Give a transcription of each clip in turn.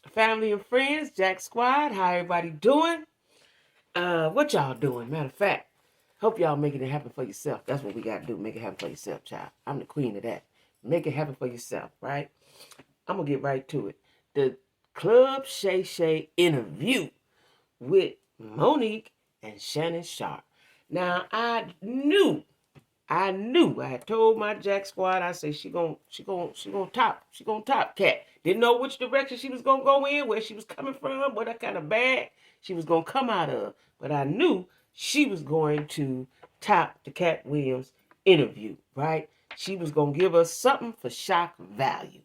family and friends, Jack Squad. How everybody doing? What y'all doing? Matter of fact, hope y'all making it happen for yourself. That's what we gotta do. Make it happen for yourself, child. I'm the queen of that. Make it happen for yourself, right? I'm gonna get right to it. The Club Shay Shay interview with Monique and Shannon Sharpe. Now I had told my Jack Squad. I said she gonna top cat. Didn't know which direction she was gonna go in, where she was coming from, what kind of bag she was gonna come out of. But I knew she was going to top the Cat Williams interview, right? She was gonna give us something for shock value.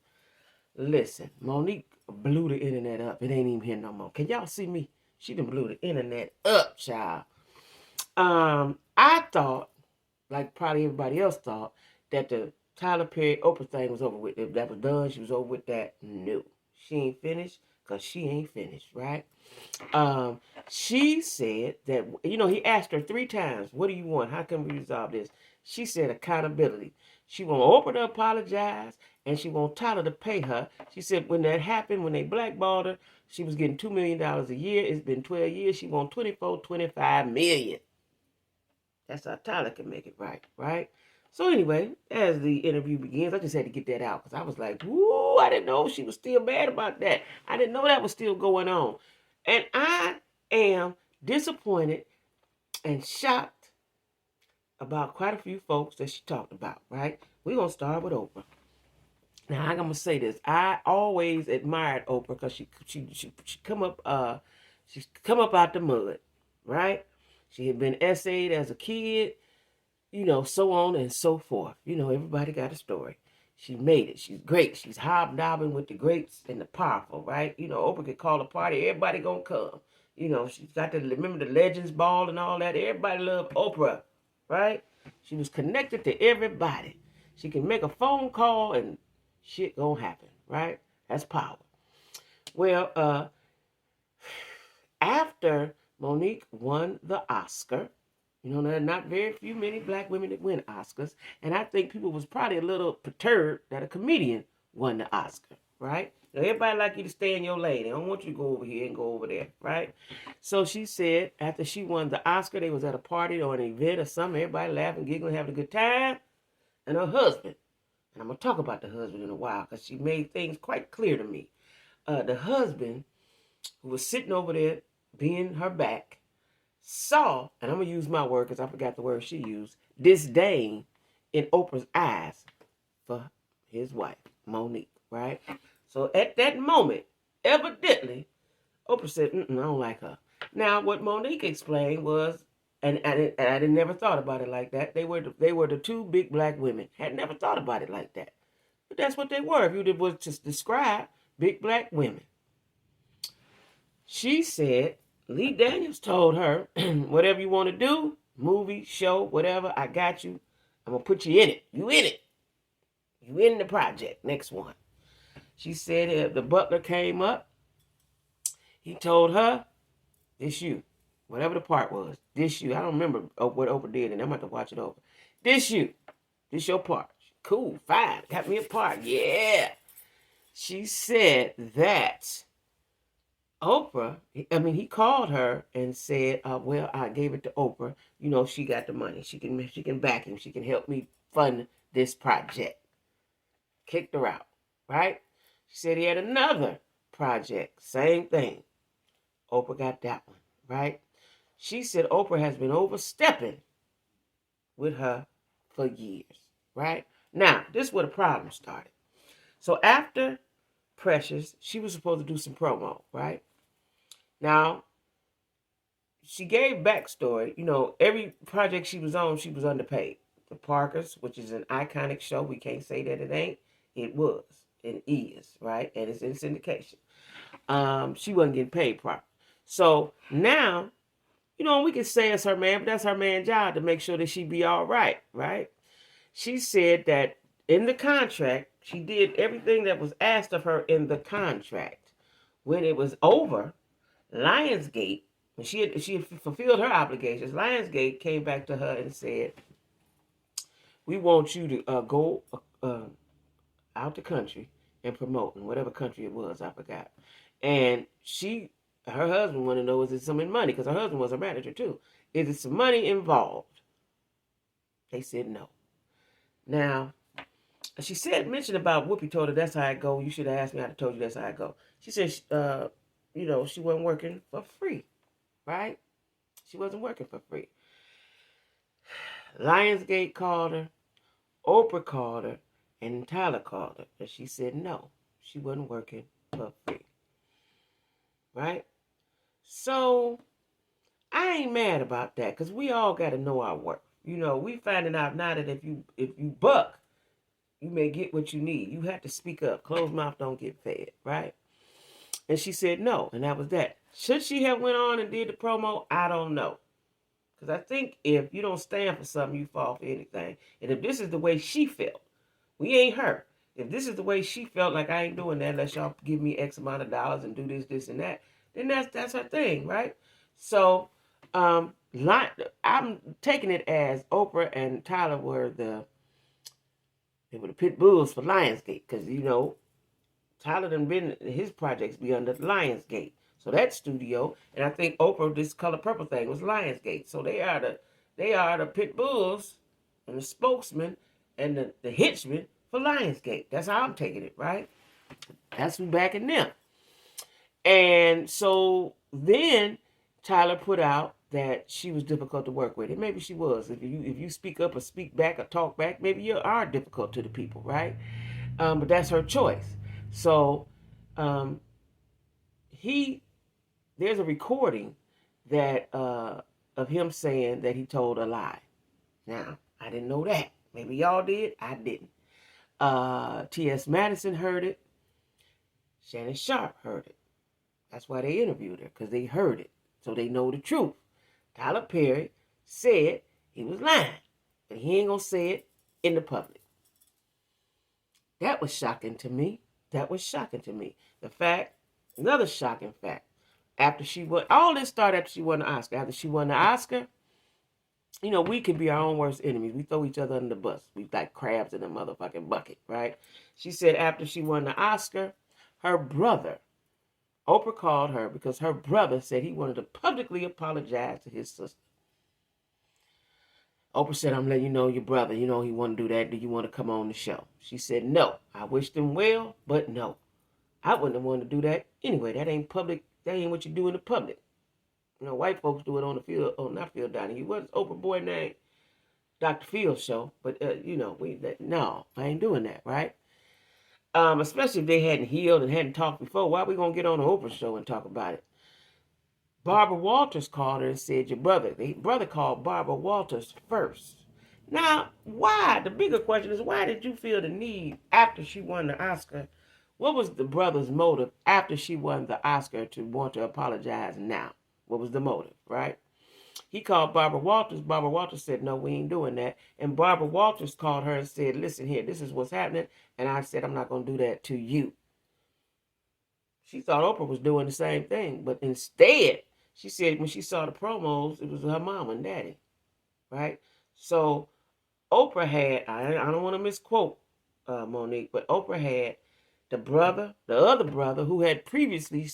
Listen, Monique blew the internet up. It ain't even here no more. Can y'all see me? She done blew the internet up, child. I thought, like probably everybody else thought, that the Tyler Perry Oprah thing was over with. If that was done, she was over with that. No, she ain't finished because she ain't finished, right? She said that, he asked her 3 times, what do you want? How can we resolve this? She said accountability. She want Oprah to apologize and she want Tyler to pay her. She said when that happened, when they blackballed her, she was getting $2 million a year. It's been 12 years. She want 24, 25 million. That's how Tyler can make it right, right? So anyway, as the interview begins, I just had to get that out because I was like, woo, I didn't know she was still mad about that. I didn't know that was still going on. And I am disappointed and shocked about quite a few folks that she talked about, right? We're going to start with Oprah. Now, I'm going to say this. I always admired Oprah because she she's come up out the mud, right? She had been essayed as a kid, so on and so forth. Everybody got a story. She made it. She's great. She's hobnobbing with the greats and the powerful, right? Oprah could call a party. Everybody gonna come. She's got to remember the Legends Ball and all that. Everybody loved Oprah, right? She was connected to everybody. She can make a phone call and shit gonna happen, right? That's power. Well, after Monique won the Oscar, there are not very few many black women that win Oscars. And I think people was probably a little perturbed that a comedian won the Oscar, right? Everybody like you to stay in your lane. They don't want you to go over here and go over there, right? So she said after she won the Oscar, they was at a party or an event or something, everybody laughing, giggling, having a good time. And her husband, and I'm going to talk about the husband in a while because she made things quite clear to me. The husband who was sitting over there being her back, saw, and I'm going to use my word because I forgot the word she used, disdain in Oprah's eyes for his wife, Monique, right? So at that moment, evidently, Oprah said, I don't like her. Now, what Monique explained was, and I never thought about it like that. They were the 2 big black women. Had never thought about it like that. But that's what they were. If you was to describe big black women. She said, Lee Daniels told her, whatever you want to do, movie, show, whatever, I got you. I'm going to put you in it. You in it. You in the project. Next one. She said if the butler came up, he told her, this you. Whatever the part was. This you. I don't remember what Oprah did, and I'm going to have to watch it over. This you. This your part. Cool. Fine. Got me a part. Yeah. She said that Oprah, he called her and said, well, I gave it to Oprah. She got the money. She can back him. She can help me fund this project. Kicked her out, right? She said he had another project. Same thing. Oprah got that one, right? She said Oprah has been overstepping with her for years, right? Now, this is where the problem started. So after Precious, she was supposed to do some promo, right? Now, she gave backstory. Every project she was on, she was underpaid. The Parkers, which is an iconic show, we can't say that it ain't. It was. It is, right? And it's in syndication. She wasn't getting paid properly. So now, we can say it's her man, but that's her man's job to make sure that she be all right, right? She said that in the contract, she did everything that was asked of her in the contract. When it was over, Lionsgate, when she had fulfilled her obligations, Lionsgate came back to her and said, we want you to go out the country and promote in whatever country it was, I forgot. And her husband wanted to know, is it some money? Because her husband was a manager too. Is it some money involved? They said no. Now, she mentioned about Whoopi told her that's how I go. You should have asked me. I'd have told you that's how I go. She said, she wasn't working for free, right? She wasn't working for free. Lionsgate called her, Oprah called her, and Tyler called her. And she said no, she wasn't working for free, right? So I ain't mad about that because we all got to know our worth. We finding out now that if you buck, you may get what you need. You have to speak up. Closed mouth don't get fed, right? And she said no, and that was that. Should she have went on and did the promo? I don't know. Because I think if you don't stand for something, you fall for anything. And if this is the way she felt, we ain't her. If this is the way she felt, like I ain't doing that unless y'all give me X amount of dollars and do this, and that, then that's her thing, right? So I'm taking it as Oprah and Tyler were the pit bulls for Lionsgate, because Tyler done been his projects be under Lionsgate. So that studio, and I think Oprah, this Color Purple thing was Lionsgate. So they are the pit bulls and the spokesman and the henchmen for Lionsgate. That's how I'm taking it, right? That's who backing them. And so then Tyler put out that she was difficult to work with. And maybe she was. If you speak up or speak back or talk back, maybe you are difficult to the people, right? But that's her choice. So there's a recording that of him saying that he told a lie. Now, I didn't know that. Maybe y'all did. I didn't. T.S. Madison heard it. Shannon Sharpe heard it. That's why they interviewed her, because they heard it. So they know the truth. Tyler Perry said he was lying, but he ain't going to say it in the public. That was shocking to me. Another shocking fact, after she won, all this started after she won the Oscar. After she won the Oscar, we can be our own worst enemies. We throw each other under the bus. We like crabs in a motherfucking bucket, right? She said after she won the Oscar, her brother, Oprah called her because her brother said he wanted to publicly apologize to his sister. Oprah said, I'm letting you know your brother, he want to do that. Do you want to come on the show? She said, no. I wished him well, but no. I wouldn't have wanted to do that anyway. That ain't public. That ain't what you do in the public. White folks do it on the field. Oh, not Phil Donahue. What's Oprah boy name? Dr. Phil's show. But, no, I ain't doing that, right? Especially if they hadn't healed and hadn't talked before. Why are we going to get on the Oprah show and talk about it? Barbara Walters called her and said, your brother called Barbara Walters first. Now, why? The bigger question is, why did you feel the need after she won the Oscar? What was the brother's motive after she won the Oscar to want to apologize now? What was the motive, right? He called Barbara Walters. Barbara Walters said, no, we ain't doing that. And Barbara Walters called her and said, listen here, this is what's happening. And I said, I'm not going to do that to you. She thought Oprah was doing the same thing. But instead, she said when she saw the promos, it was her mom and daddy, right? So Oprah had, I don't want to misquote Monique, but Oprah had the other brother who had previously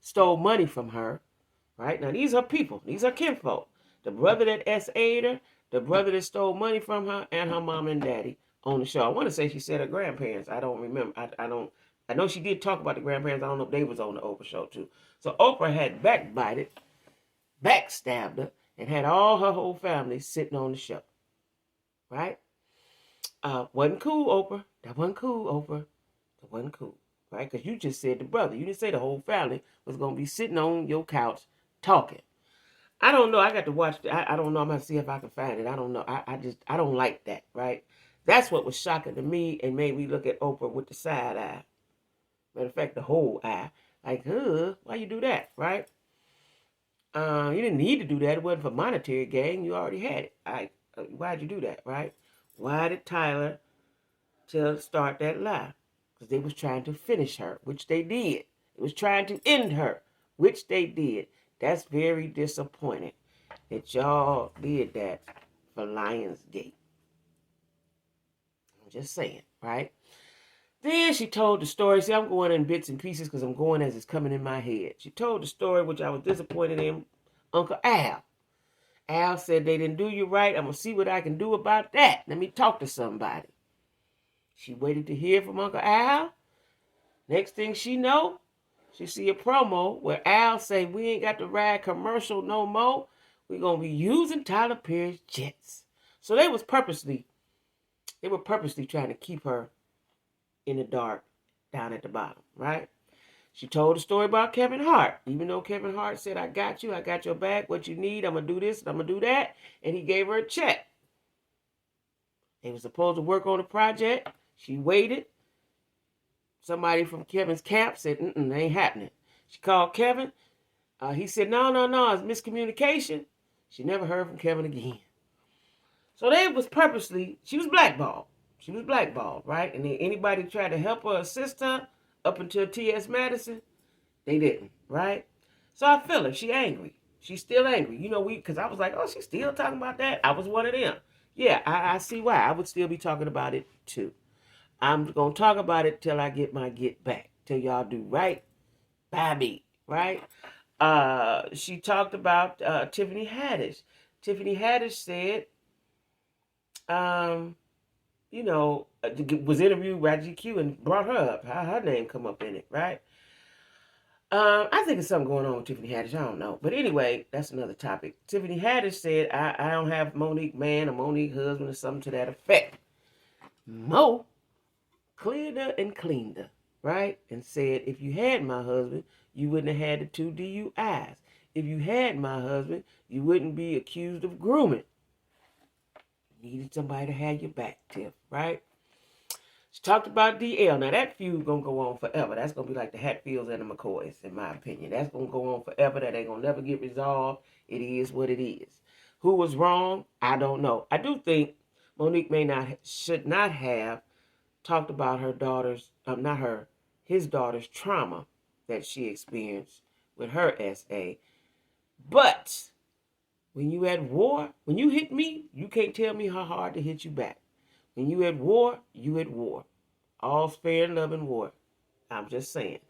stole money from her, right? Now, these are people. These are kinfolk. The brother that S.A.'d her, the brother that stole money from her, and her mom and daddy on the show. I want to say she said her grandparents. I don't remember. I know she did talk about the grandparents. I don't know if they was on the Oprah show, too. So Oprah had backstabbed her, and had all her whole family sitting on the show, right? Wasn't cool, Oprah. That wasn't cool, Oprah. That wasn't cool, right? Because you just said the brother. You didn't say the whole family was going to be sitting on your couch talking. I don't know. I got to watch. I don't know. I'm going to see if I can find it. I don't know. I don't like that, right? That's what was shocking to me and made me look at Oprah with the side eye. Matter of fact, the whole eye. Like, why you do that, right? You didn't need to do that. It wasn't for monetary gain. You already had it. Why'd you do that, right? Why did Tyler start that lie? Because they was trying to finish her, which they did. It was trying to end her, which they did. That's very disappointing that y'all did that for Lionsgate. I'm just saying, right? Then she told the story. See, I'm going in bits and pieces because I'm going as it's coming in my head. She told the story, which I was disappointed in, Uncle Al. Al said, they didn't do you right. I'm going to see what I can do about that. Let me talk to somebody. She waited to hear from Uncle Al. Next thing she know, she see a promo where Al say, we ain't got to ride commercial no more. We're going to be using Tyler Perry's jets. So they were purposely trying to keep her in the dark down at the bottom, right? She told a story about Kevin Hart. Even though Kevin Hart said, I got you, I got your back, what you need, I'm going to do this, I'm going to do that. And he gave her a check. They were supposed to work on the project. She waited. Somebody from Kevin's camp said, it ain't happening. She called Kevin. He said, no, it's miscommunication. She never heard from Kevin again. So they was purposely, she was blackballed. She was blackballed, right? And then anybody tried to help her, assist her, up until T.S. Madison, they didn't, right? So I feel her. She angry. She's still angry. You know, because I was like, oh, she's still talking about that? I was one of them. Yeah, I see why. I would still be talking about it, too. I'm going to talk about it till I get my get back. Till y'all do right by me, right? She talked about Tiffany Haddish. Tiffany Haddish said, was interviewed by GQ and brought her up. How her name come up in it, right? I think there's something going on with Tiffany Haddish. I don't know. But anyway, that's another topic. Tiffany Haddish said, I don't have Monique man or Monique husband or something to that effect. Mo cleared her and cleaned her, right? And said, if you had my husband, you wouldn't have had the 2 DUIs. If you had my husband, you wouldn't be accused of grooming. Needed somebody to have your back, Tiff, right? She talked about DL. Now, that feud going to go on forever. That's going to be like the Hatfields and the McCoys, in my opinion. That's going to go on forever. That ain't going to never get resolved. It is what it is. Who was wrong? I don't know. I do think Monique should not have talked about her daughter's, his daughter's trauma that she experienced with her SA. But when you at war, when you hit me, you can't tell me how hard to hit you back. When you at war, you at war. All's fair in love and war. I'm just saying.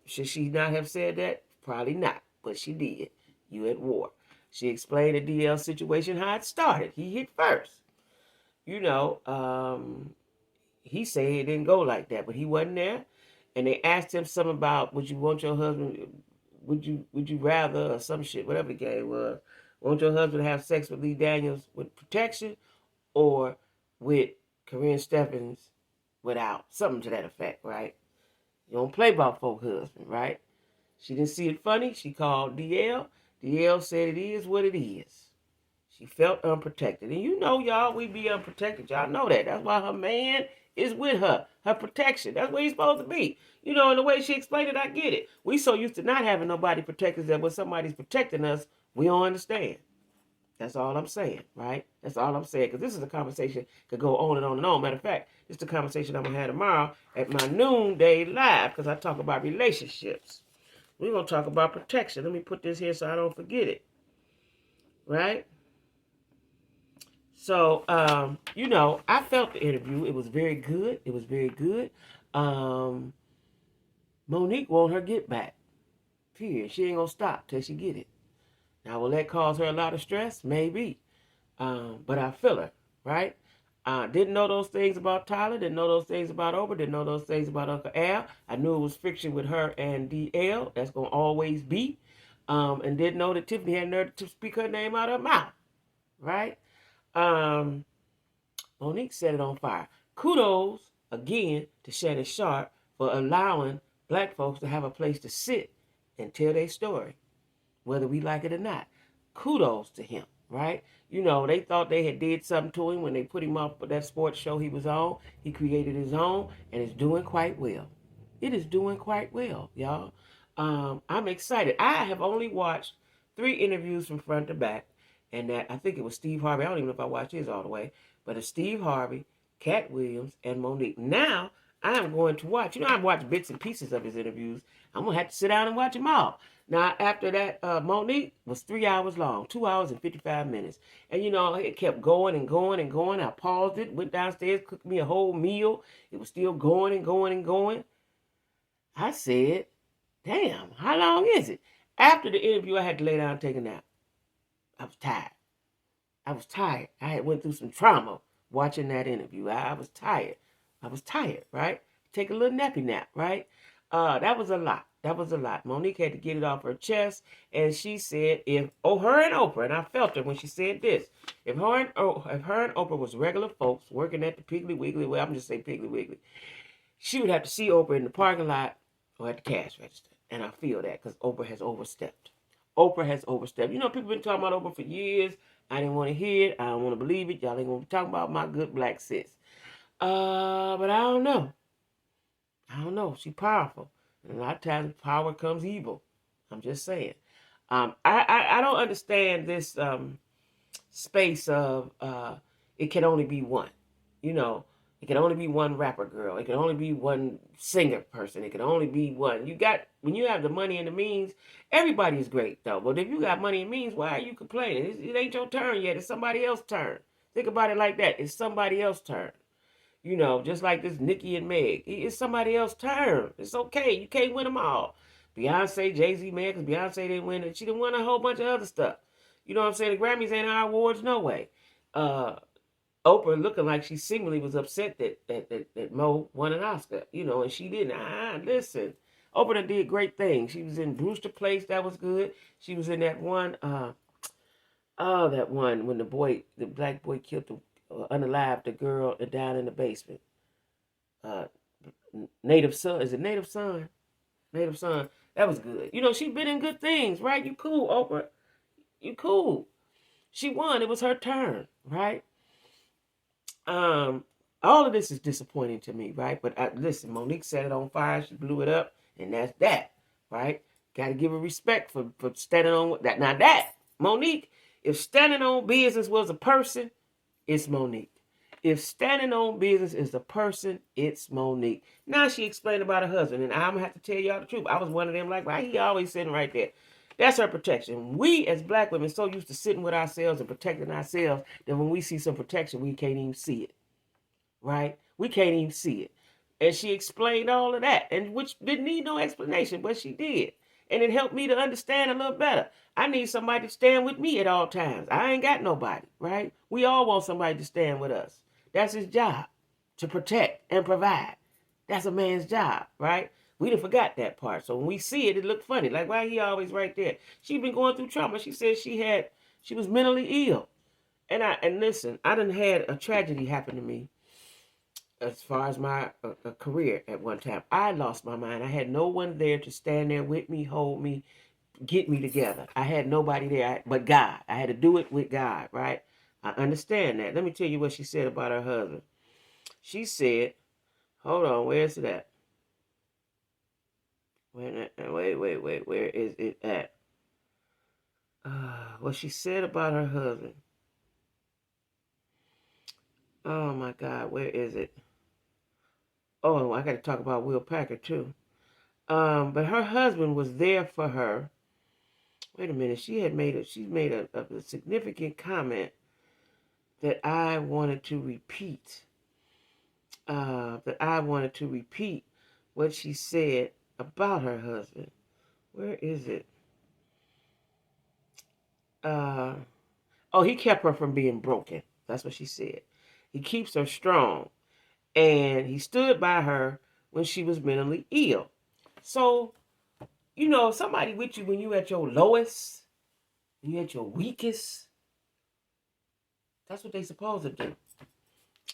Should she not have said that? Probably not, but she did. You at war. She explained the DL situation, how it started. He hit first. He said it didn't go like that, but he wasn't there. And they asked him something about, would you want your husband, would you rather, or some shit, whatever the game was, want your husband to have sex with Lee Daniels with protection or with Corinne Stephens without? Something to that effect, right? You don't play about folk husband, right? She didn't see it funny. She called DL. DL said it is what it is. She felt unprotected. And y'all, we be unprotected. Y'all know that. That's why her man is with her. Her protection. That's where he's supposed to be. And the way she explained it, I get it. We so used to not having nobody protect us that when somebody's protecting us, we don't understand. That's all I'm saying, right? That's all I'm saying. Because this is a conversation that could go on and on and on. Matter of fact, this is the conversation I'm going to have tomorrow at my noonday live because I talk about relationships. We're going to talk about protection. Let me put this here so I don't forget it. Right? So, I felt the interview. It was very good. Monique want her get back. Period. She ain't going to stop till she get it. Now, will that cause her a lot of stress? Maybe. But I feel her, right? Didn't know those things about Tyler. Didn't know those things about Oprah. Didn't know those things about Uncle Al. I knew it was friction with her and DL. That's going to always be. And didn't know that Tiffany had nerve to speak her name out of her mouth, right? Monique set it on fire. Kudos, again, to Shannon Sharpe for allowing black folks to have a place to sit and tell their story, whether we like it or not. Kudos to him, right? They thought they had did something to him when they put him off for that sports show he was on. He created his own, and it's doing quite well. It is doing quite well, y'all. I'm excited. I have only watched 3 interviews from front to back, and that I think it was Steve Harvey. I don't even know if I watched his all the way, but it's Steve Harvey, Cat Williams, and Monique. Now, I'm going to watch. I've watched bits and pieces of his interviews. I'm going to have to sit down and watch them all. Now, after that, Monique was 3 hours long, 2 hours and 55 minutes. And, it kept going and going and going. I paused it, went downstairs, cooked me a whole meal. It was still going and going and going. I said, damn, how long is it? After the interview, I had to lay down and take a nap. I was tired. I had went through some trauma watching that interview. I was tired. Right? Take a little nappy nap, right? That was a lot. Monique had to get it off her chest, and she said, her and Oprah, and I felt her when she said this, if her and Oprah was regular folks working at the Piggly Wiggly, well, I'm just saying Piggly Wiggly, she would have to see Oprah in the parking lot or at the cash register, and I feel that because Oprah has overstepped. People been talking about Oprah for years. I didn't want to hear it. I don't want to believe it. Y'all ain't going to be talking about my good black sis. But I don't know. She's powerful. And a lot of times power comes evil. I'm just saying. I don't understand this space of it can only be one. It can only be one rapper girl. It can only be one singer person. It can only be one. When you have the money and the means, everybody is great though. But if you got money and means, why are you complaining? It ain't your turn yet. It's somebody else's turn. Think about it like that. It's somebody else's turn. Just like this Nicki and Meg. It's somebody else's turn. It's okay. You can't win them all. Beyonce, Jay-Z, man, because Beyonce didn't win it. She didn't win a whole bunch of other stuff. You know what I'm saying? The Grammys ain't our awards, no way. Oprah looking like she seemingly was upset that Mo won an Oscar, and she didn't. Listen, Oprah did great things. She was in Brewster Place, that was good. She was in that one, that one when the black boy killed unalived the girl down in the basement. Native Son, is it Native Son? Native Son, that was good. She's been in good things, right? You cool, Oprah. You cool. She won. It was her turn, right? All of this is disappointing to me, right? But listen, Monique set it on fire. She blew it up, and that's that, right? Got to give her respect for standing on that. Now Monique, if standing on business was a person, it's Monique. If standing on business is a person, it's Monique. Now she explained about her husband, and I'm going to have to tell y'all the truth. I was one of them, like, why he always sitting right there? That's her protection. We, as black women, so used to sitting with ourselves and protecting ourselves that when we see some protection, we can't even see it, right? We can't even see it. And she explained all of that, and which didn't need no explanation, but she did. And it helped me to understand a little better. I need somebody to stand with me at all times. I ain't got nobody, right? We all want somebody to stand with us. That's his job, to protect and provide. That's a man's job, right? We done forgot that part. So when we see it, it look funny. Like, why he always right there? She been going through trauma. She said she was mentally ill. And listen, I done had a tragedy happen to me as far as my career at one time. I lost my mind. I had no one there to stand there with me, hold me, get me together. I had nobody there but God. I had to do it with God, right? I understand that. Let me tell you what she said about her husband. She said, hold on, where's it at? Wait, where is it at? What she said about her husband. Oh my God, where is it? Oh, I got to talk about Wil Packard too. But her husband was there for her. Wait a minute, she made a significant comment that I wanted to repeat. What she said about her husband. Where is it? He kept her from being broken. That's what she said. He keeps her strong. And he stood by her when she was mentally ill. So, somebody with you when you at your lowest, when you at your weakest, that's what they supposed to do.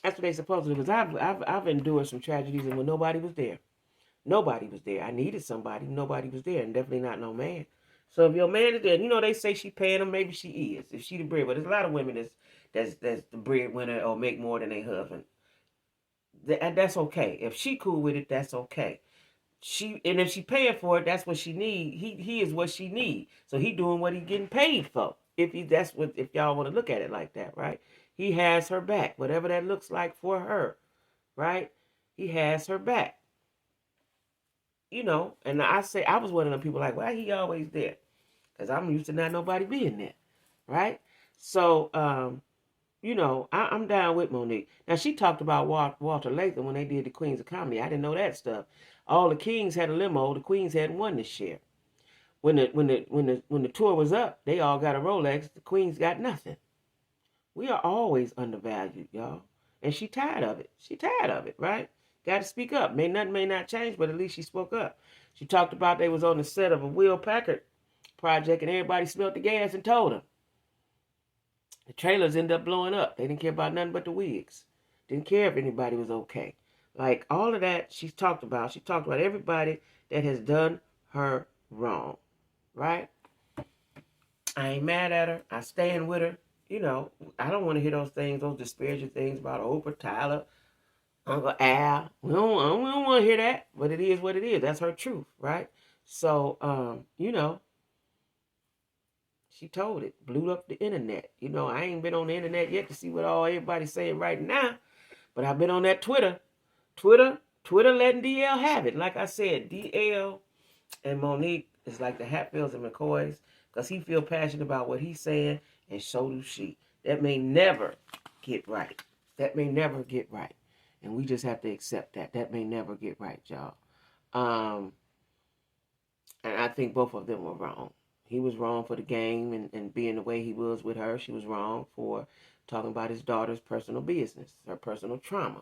That's what they supposed to do. Because I've endured some tragedies and when nobody was there. Nobody was there. I needed somebody. Nobody was there. And definitely not no man. So if your man is there, they say she paying him, maybe she is. If she the breadwinner. There's a lot of women that's the breadwinner or make more than their husband. That's okay. If she cool with it, that's okay. If she paying for it, that's what she need. He is what she need. So he doing what he getting paid for. If y'all want to look at it like that, right? He has her back, whatever that looks like for her, right? He has her back. you know, and I say I was one of them people like, why he always there? Because I'm used to not nobody being there, right? So, you know, I'm down with Monique. Now she talked about Walter Latham when they did the Queens of Comedy. I didn't know that stuff. All the kings had a limo. The queens had one this year. When the tour was up, they all got a Rolex. The queens got nothing. We are always undervalued, y'all. And she tired of it. She tired of it, right? Got to speak up. Nothing may not change, but at least she spoke up. She talked about they was on the set of a Wil Packard project and everybody smelled the gas and told her. The trailers ended up blowing up. They didn't care about nothing but the wigs. Didn't care if anybody was okay. Like all of that she talked about. She talked about everybody that has done her wrong, right? I ain't mad at her. I stand with her. You know, I don't want to hear those things, those disparaging things about Oprah, Tyler, Uncle Al. We don't want to hear that, but it is what it is. That's her truth, right? So, you know, she told it, blew up the internet. You know, I ain't been on the internet yet to see what all everybody's saying right now, but I've been on that Twitter. Twitter letting DL have it. Like I said, DL and Monique is like the Hatfields and McCoys because he feel passionate about what he's saying, and so do she. That may never get right. That may never get right. And we just have to accept that. That may never get right, y'all. And I think both of them were wrong. He was wrong for the game and being the way he was with her. She was wrong for talking about his daughter's personal business, her personal trauma,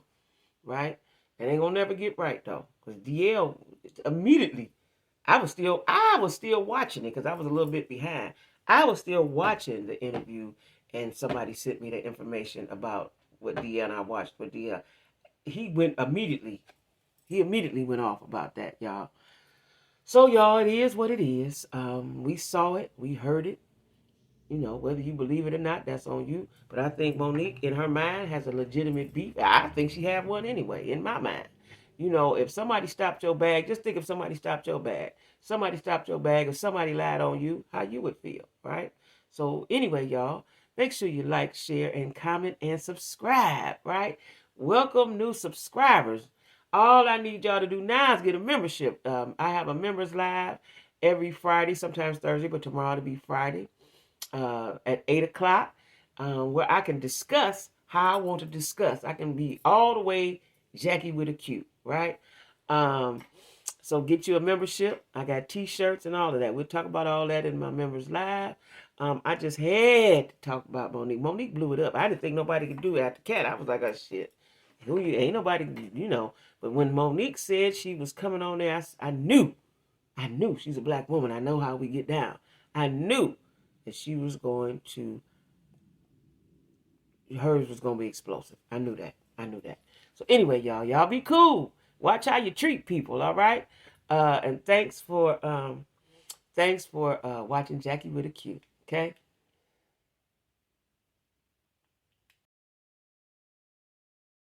right? And ain't gonna never get right though, because DL immediately, I was still watching it because I was a little bit behind. I was still watching the interview, and somebody sent me the information about what DL and I watched. But DL, he immediately went off about that, y'all. So, y'all, it is what it is. We saw it. We heard it. You know, whether you believe it or not, that's on you. But I think Monique, in her mind, has a legitimate beef. I think she had one anyway, in my mind. You know, if somebody stopped your bag, just think if somebody stopped your bag. Somebody stopped your bag, if somebody lied on you, how you would feel, right? So, anyway, y'all, make sure you like, share, and comment, and subscribe, right? Welcome new subscribers. All I need y'all to do now is get a membership. I have a members live every Friday, sometimes Thursday, but tomorrow it'll be Friday at 8 o'clock, where I can discuss how I want to discuss. I can be all the way Jackie with a Q, right? So get you a membership. I got t-shirts and all of that. We'll talk about all that in my members live. I just had to talk about Monique. Monique blew it up. I didn't think nobody could do it after Cat. I was like, oh, shit. Who you? Ain't nobody, you know. But when Monique said she was coming on there, I knew she's a black woman. I know how we get down. I knew that she was going to, hers was going to be explosive. I knew that. So anyway, y'all be cool. Watch how you treat people, all right? And thanks for watching Jackie with a Q, okay?